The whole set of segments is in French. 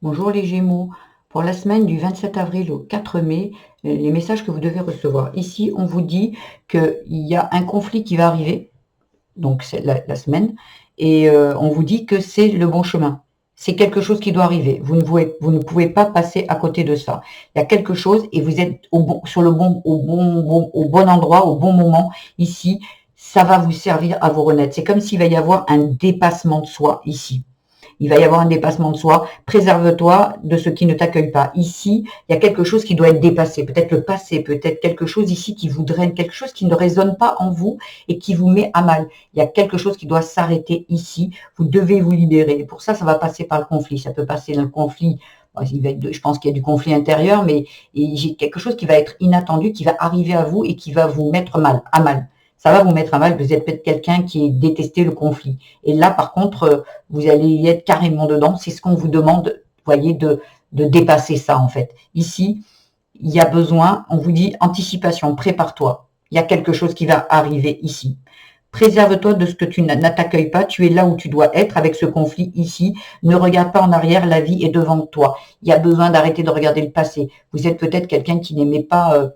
Bonjour les Gémeaux. Pour la semaine du 27 avril au 4 mai, les messages que vous devez recevoir. Ici, on vous dit qu'il y a un conflit qui va arriver, donc c'est la semaine, et on vous dit que c'est le bon chemin. C'est quelque chose qui doit arriver. Vous ne pouvez pas passer à côté de ça. Il y a quelque chose et vous êtes au bon endroit, au bon moment. Ici, ça va vous servir à vous renaître. C'est comme s'il va y avoir un dépassement de soi ici. Il va y avoir un dépassement de soi. Préserve-toi de ce qui ne t'accueille pas. Ici, il y a quelque chose qui doit être dépassé. Peut-être le passé, peut-être quelque chose ici qui vous draine, quelque chose qui ne résonne pas en vous et qui vous met à mal. Il y a quelque chose qui doit s'arrêter ici. Vous devez vous libérer. Pour ça, ça va passer par le conflit. Ça peut passer dans le conflit. Je pense qu'il y a du conflit intérieur, mais j'ai quelque chose qui va être inattendu, qui va arriver à vous et qui va vous mettre à mal. Ça va vous mettre à mal. Vous êtes peut-être quelqu'un qui est détesté le conflit. Et là, par contre, vous allez y être carrément dedans. C'est ce qu'on vous demande, voyez, de dépasser ça, en fait. Ici, il y a besoin, on vous dit anticipation, prépare-toi. Il y a quelque chose qui va arriver ici. Préserve-toi de ce que tu n'accueilles pas. Tu es là où tu dois être avec ce conflit ici. Ne regarde pas en arrière. La vie est devant toi. Il y a besoin d'arrêter de regarder le passé. Vous êtes peut-être quelqu'un qui n'aimait pas,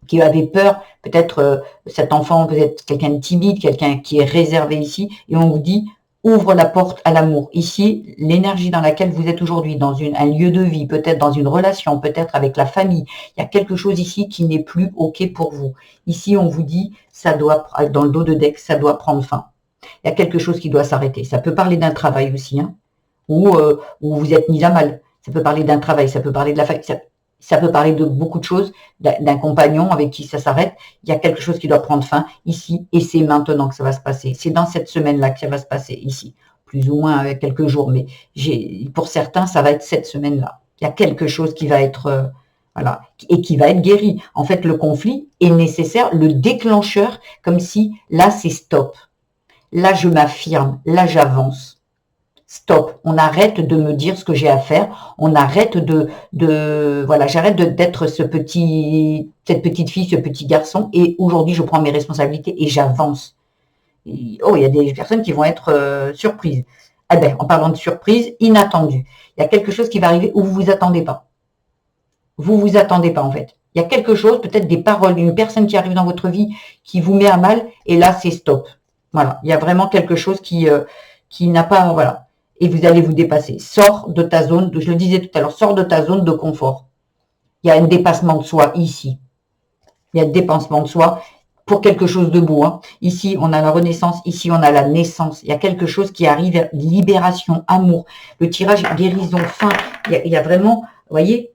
qui avait peur. Peut-être cet enfant, vous êtes quelqu'un de timide, quelqu'un qui est réservé ici. Et on vous dit, ouvre la porte à l'amour. Ici, l'énergie dans laquelle vous êtes aujourd'hui, dans un lieu de vie, peut-être dans une relation, peut-être avec la famille, il y a quelque chose ici qui n'est plus OK pour vous. Ici, on vous dit, ça doit, dans le dos de deck, ça doit prendre fin. Il y a quelque chose qui doit s'arrêter. Ça peut parler d'un travail aussi, hein, où vous êtes mis à mal. Ça peut parler d'un travail, ça peut parler de la famille, ça peut parler de beaucoup de choses, d'un compagnon avec qui ça s'arrête. Il y a quelque chose qui doit prendre fin ici et c'est maintenant que ça va se passer. C'est dans cette semaine-là que ça va se passer ici, plus ou moins quelques jours, mais pour certains, ça va être cette semaine-là. Il y a quelque chose qui va être voilà, et qui va être guéri. En fait, le conflit est nécessaire, le déclencheur, comme si là, c'est stop. Là, je m'affirme, là, j'avance. Stop, on arrête de me dire ce que j'ai à faire, on arrête voilà, j'arrête d'être cette petite fille, ce petit garçon, et aujourd'hui je prends mes responsabilités et j'avance. Oh, il y a des personnes qui vont être surprises. Eh ben, en parlant de surprise, inattendue. Il y a quelque chose qui va arriver où vous vous attendez pas. Vous vous attendez pas en fait. Il y a quelque chose, peut-être des paroles, une personne qui arrive dans votre vie qui vous met à mal, et là c'est stop. Voilà, il y a vraiment quelque chose qui n'a pas, voilà. Et vous allez vous dépasser. Sors de ta zone, je le disais tout à l'heure, sors de ta zone de confort. Il y a un dépassement de soi ici. Il y a un dépassement de soi pour quelque chose de beau. Hein. Ici, on a la renaissance. Ici, on a la naissance. Il y a quelque chose qui arrive, libération, amour. Le tirage, guérison, fin. Il y a vraiment, vous voyez,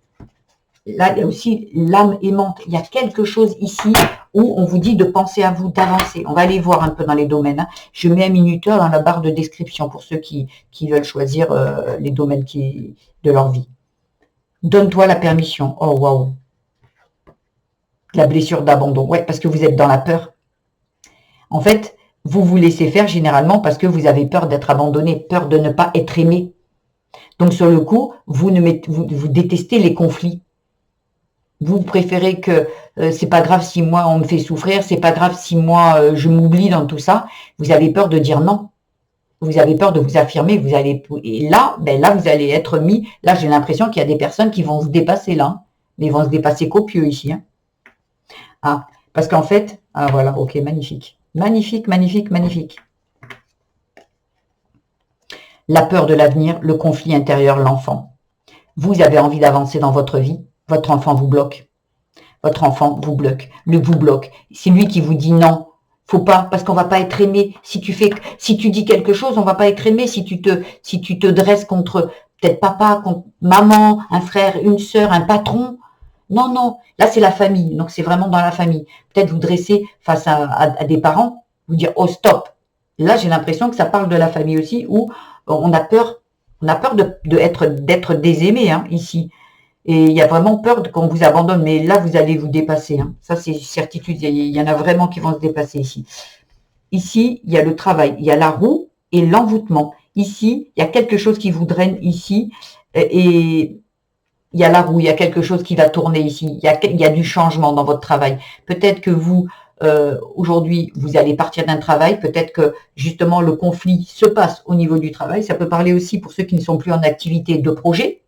là, il y a aussi l'âme aimante. Il y a quelque chose ici où on vous dit de penser à vous, d'avancer. On va aller voir un peu dans les domaines. Hein. Je mets un minuteur dans la barre de description pour ceux qui veulent choisir les domaines de leur vie. Donne-toi la permission. Oh, waouh. La blessure d'abandon. Ouais, parce que vous êtes dans la peur. En fait, vous vous laissez faire généralement parce que vous avez peur d'être abandonné, peur de ne pas être aimé. Donc, sur le coup, vous détestez les conflits. Vous préférez que c'est pas grave si moi on me fait souffrir, c'est pas grave si moi je m'oublie dans tout ça. Vous avez peur de dire non. Vous avez peur de vous affirmer. Et là, ben là vous allez être mis. Là, j'ai l'impression qu'il y a des personnes qui vont se dépasser là, mais ils vont se dépasser copieux ici. Hein. Ah, parce qu'en fait, ah voilà, ok, magnifique, magnifique, magnifique, magnifique. La peur de l'avenir, le conflit intérieur, l'enfant. Vous avez envie d'avancer dans votre vie, votre enfant vous bloque. Votre enfant vous bloque. C'est lui qui vous dit non. Faut pas, parce qu'on va pas être aimé. Si tu dis quelque chose, on va pas être aimé. Si tu te dresses contre peut-être papa, contre maman, un frère, une sœur, un patron. Non, non. Là, c'est la famille. Donc, c'est vraiment dans la famille. Peut-être vous dresser face à des parents, vous dire, oh, stop. Là, j'ai l'impression que ça parle de la famille aussi, où on a peur d'être désaimé, hein, ici. Et il y a vraiment peur qu'on vous abandonne, mais là, vous allez vous dépasser. Hein. Ça, c'est certitude. Il y en a vraiment qui vont se dépasser ici. Ici, il y a le travail, il y a la roue et l'envoûtement. Ici, il y a quelque chose qui vous draine ici, et il y a la roue, il y a quelque chose qui va tourner ici. Il y a du changement dans votre travail. Peut-être que vous aujourd'hui, vous allez partir d'un travail, peut-être que justement le conflit se passe au niveau du travail. Ça peut parler aussi pour ceux qui ne sont plus en activité de projet.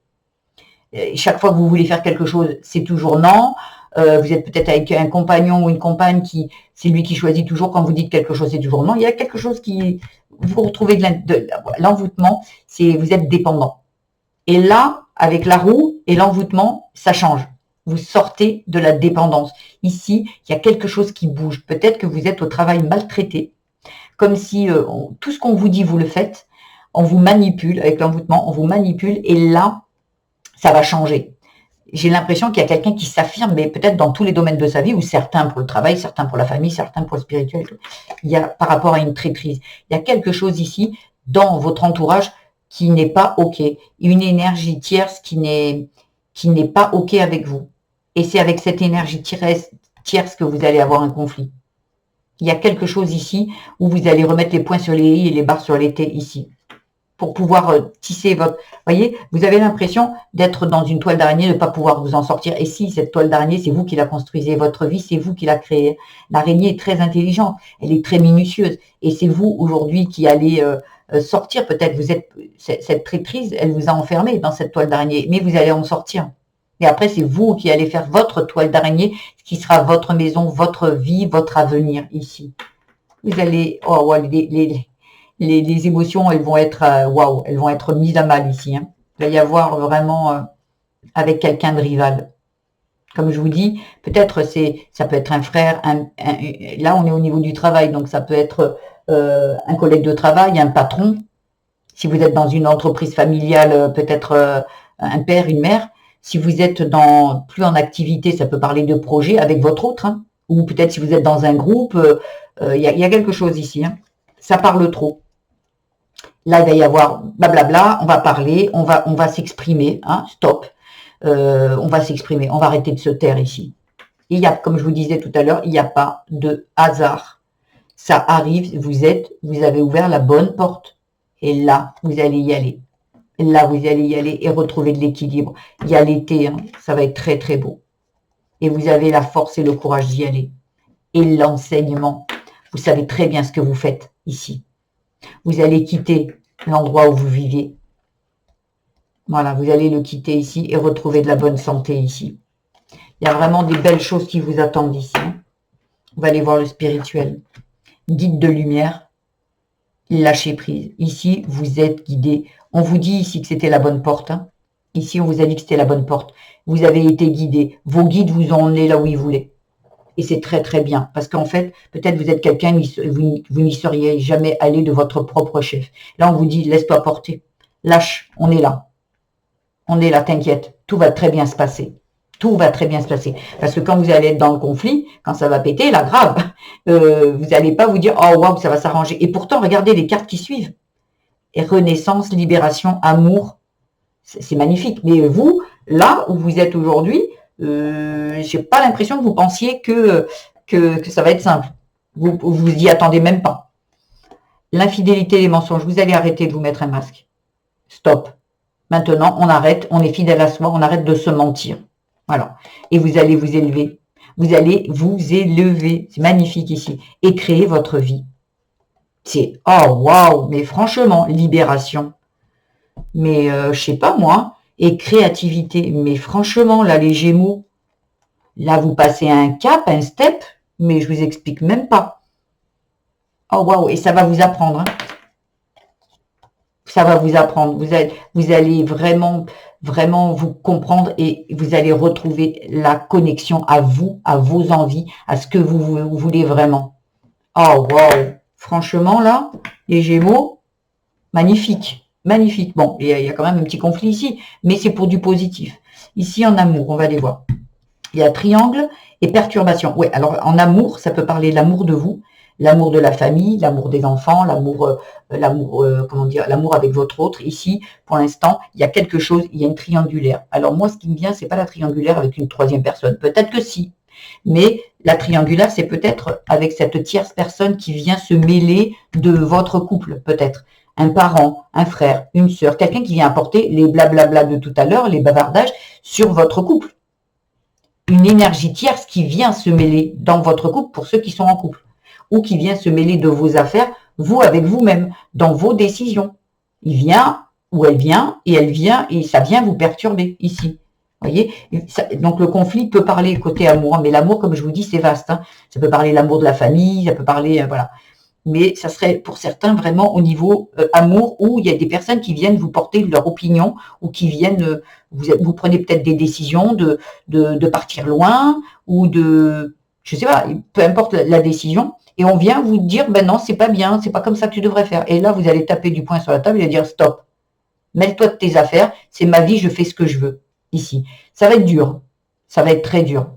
Et chaque fois que vous voulez faire quelque chose, c'est toujours non. Vous êtes peut-être avec un compagnon ou une compagne qui, c'est lui qui choisit toujours. Quand vous dites quelque chose, c'est toujours non. Il y a quelque chose qui, vous retrouvez de l'envoûtement, c'est vous êtes dépendant. Et là, avec la roue et l'envoûtement, ça change. Vous sortez de la dépendance. Ici, il y a quelque chose qui bouge. Peut-être que vous êtes au travail maltraité, comme si tout ce qu'on vous dit, vous le faites. On vous manipule avec l'envoûtement, on vous manipule et là, ça va changer. J'ai l'impression qu'il y a quelqu'un qui s'affirme, mais peut-être dans tous les domaines de sa vie, ou certains pour le travail, certains pour la famille, certains pour le spirituel. Il y a par rapport à une traîtrise. Il y a quelque chose ici dans votre entourage qui n'est pas OK. Une énergie tierce qui n'est pas OK avec vous. Et c'est avec cette énergie tierce que vous allez avoir un conflit. Il y a quelque chose ici où vous allez remettre les points sur les i et les barres sur les t ici. Pour pouvoir tisser votre... Voyez, vous avez l'impression d'être dans une toile d'araignée, de ne pas pouvoir vous en sortir. Et si cette toile d'araignée, c'est vous qui la construisez, votre vie, c'est vous qui la créez. L'araignée est très intelligente, elle est très minutieuse. Et c'est vous, aujourd'hui, qui allez sortir. Peut-être vous êtes... Cette traîtrise, elle vous a enfermé dans cette toile d'araignée. Mais vous allez en sortir. Et après, c'est vous qui allez faire votre toile d'araignée, ce qui sera votre maison, votre vie, votre avenir, ici. Vous allez... Oh, les émotions, elles vont être waouh, elles vont être mises à mal ici. Hein. Il va y avoir vraiment avec quelqu'un de rival. Comme je vous dis, peut-être ça peut être un frère. Là, on est au niveau du travail, donc ça peut être un collègue de travail, un patron. Si vous êtes dans une entreprise familiale, peut-être un père, une mère. Si vous êtes plus en activité, ça peut parler de projet avec votre autre. Hein. Ou peut-être si vous êtes dans un groupe, il y a quelque chose ici. Hein. Ça parle trop. Là, il va y avoir blablabla, on va parler, on va s'exprimer, hein, stop. On va s'exprimer, on va arrêter de se taire ici. Il y a, comme je vous disais tout à l'heure, il n'y a pas de hasard. Ça arrive, vous avez ouvert la bonne porte. Et là, vous allez y aller. Et là, vous allez y aller et retrouver de l'équilibre. Il y a l'été, hein, ça va être très très beau. Et vous avez la force et le courage d'y aller. Et l'enseignement, vous savez très bien ce que vous faites ici. Vous allez quitter l'endroit où vous viviez. Voilà, vous allez le quitter ici et retrouver de la bonne santé ici. Il y a vraiment des belles choses qui vous attendent ici. On va aller voir le spirituel. Guide de lumière, lâchez prise. Ici, vous êtes guidé. On vous dit ici que c'était la bonne porte. Hein. Ici, on vous a dit que c'était la bonne porte. Vous avez été guidé. Vos guides vous ont emmené là où ils voulaient. Et c'est très très bien, parce qu'en fait, peut-être vous êtes quelqu'un, vous n'y seriez jamais allé de votre propre chef. Là, on vous dit, laisse-toi porter, lâche, on est là. On est là, t'inquiète, tout va très bien se passer. Tout va très bien se passer. Parce que quand vous allez être dans le conflit, quand ça va péter, là, grave, vous n'allez pas vous dire, oh waouh, ça va s'arranger. Et pourtant, regardez les cartes qui suivent. Et renaissance, libération, amour, c'est magnifique. Mais vous, là où vous êtes aujourd'hui, j'ai pas l'impression que vous pensiez que ça va être simple. Vous y attendez même pas. L'infidélité, les mensonges, vous allez arrêter de vous mettre un masque. Stop. Maintenant, on arrête, on est fidèle à soi, on arrête de se mentir. Voilà. Et vous allez vous élever. Vous allez vous élever. C'est magnifique ici. Et créer votre vie. C'est, oh waouh, mais franchement, libération. Mais je sais pas moi. Et créativité. Mais franchement, là, les Gémeaux, là, vous passez un cap, un step, mais je vous explique même pas. Oh, waouh, et ça va vous apprendre. Hein. Ça va vous apprendre. Vous allez vraiment, vraiment vous comprendre et vous allez retrouver la connexion à vous, à vos envies, à ce que vous voulez vraiment. Oh, waouh. Franchement, là, les Gémeaux, magnifique. Magnifique. Bon, il y a quand même un petit conflit ici, mais c'est pour du positif. Ici, en amour, on va les voir. Il y a triangle et perturbation. Oui, alors en amour, ça peut parler de l'amour de vous, l'amour de la famille, l'amour des enfants, l'amour avec votre autre. Ici, pour l'instant, il y a quelque chose, il y a une triangulaire. Alors moi, ce qui me vient, c'est pas la triangulaire avec une troisième personne. Peut-être que si. Mais la triangulaire, c'est peut-être avec cette tierce personne qui vient se mêler de votre couple, peut-être. Un parent, un frère, une sœur, quelqu'un qui vient apporter les blablabla de tout à l'heure, les bavardages sur votre couple. une énergie tierce qui vient se mêler dans votre couple pour ceux qui sont en couple, ou qui vient se mêler de vos affaires, vous avec vous-même, dans vos décisions. Il vient ou elle vient et ça vient vous perturber ici. Voyez, donc le conflit peut parler côté amour, mais l'amour, comme je vous dis, c'est vaste. Hein. Ça peut parler l'amour de la famille, ça peut parler, voilà. Mais ça serait pour certains vraiment au niveau amour, où il y a des personnes qui viennent vous porter leur opinion, ou qui viennent, vous prenez peut-être des décisions de partir loin, ou de, je sais pas, peu importe la décision, et on vient vous dire, ben non, c'est pas bien, c'est pas comme ça que tu devrais faire. Et là, vous allez taper du poing sur la table et dire, stop, mêle-toi de tes affaires, c'est ma vie, je fais ce que je veux, ici. Ça va être dur, ça va être très dur,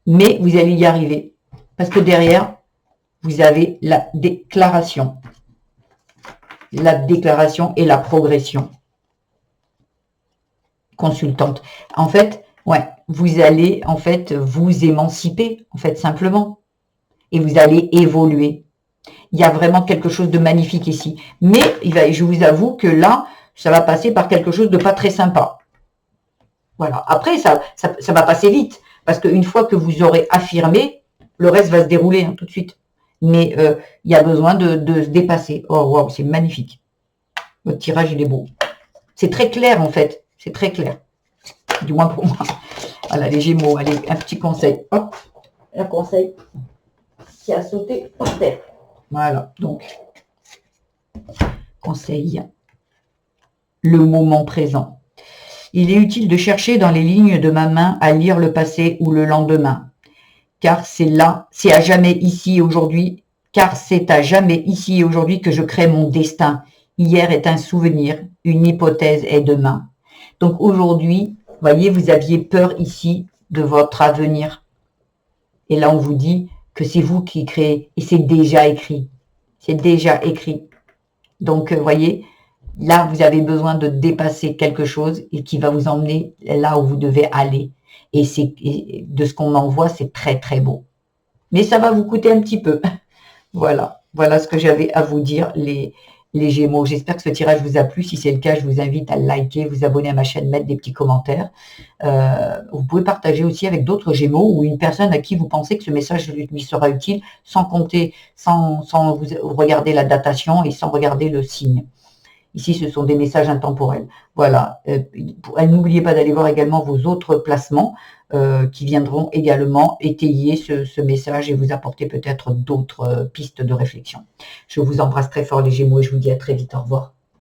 mais vous allez y arriver, parce que derrière, vous avez la déclaration et la progression consultante. En fait, ouais, vous allez en fait vous émanciper, en fait, simplement, et vous allez évoluer. Il y a vraiment quelque chose de magnifique ici. Mais je vous avoue que là, ça va passer par quelque chose de pas très sympa. Voilà. Après, ça va passer vite, parce qu'une fois que vous aurez affirmé, le reste va se dérouler tout de suite. Mais il y a besoin de se dépasser. Oh, waouh, c'est magnifique. Votre tirage, il est beau. C'est très clair, en fait. C'est très clair. Du moins pour moi. Voilà, les Gémeaux. Allez, un petit conseil. Hop, un conseil qui a sauté par terre. Voilà, donc, conseil. Le moment présent. Il est utile de chercher dans les lignes de ma main à lire le passé ou le lendemain. Car c'est là, c'est à jamais ici et aujourd'hui, car c'est à jamais ici et aujourd'hui que je crée mon destin. Hier est un souvenir, une hypothèse est demain. Donc aujourd'hui, voyez, vous aviez peur ici de votre avenir. Et là, on vous dit que c'est vous qui créez, et c'est déjà écrit. C'est déjà écrit. Donc, voyez, là, vous avez besoin de dépasser quelque chose et qui va vous emmener là où vous devez aller. Et de ce qu'on en voit, c'est très, très beau. Mais ça va vous coûter un petit peu. Voilà. Voilà ce que j'avais à vous dire, les Gémeaux. J'espère que ce tirage vous a plu. Si c'est le cas, je vous invite à liker, vous abonner à ma chaîne, mettre des petits commentaires. Vous pouvez partager aussi avec d'autres Gémeaux ou une personne à qui vous pensez que ce message lui sera utile, sans compter, sans vous regarder la datation et sans regarder le signe. Ici, ce sont des messages intemporels. Voilà. N'oubliez pas d'aller voir également vos autres placements qui viendront également étayer ce message et vous apporter peut-être d'autres pistes de réflexion. Je vous embrasse très fort les Gémeaux et je vous dis à très vite. Au revoir.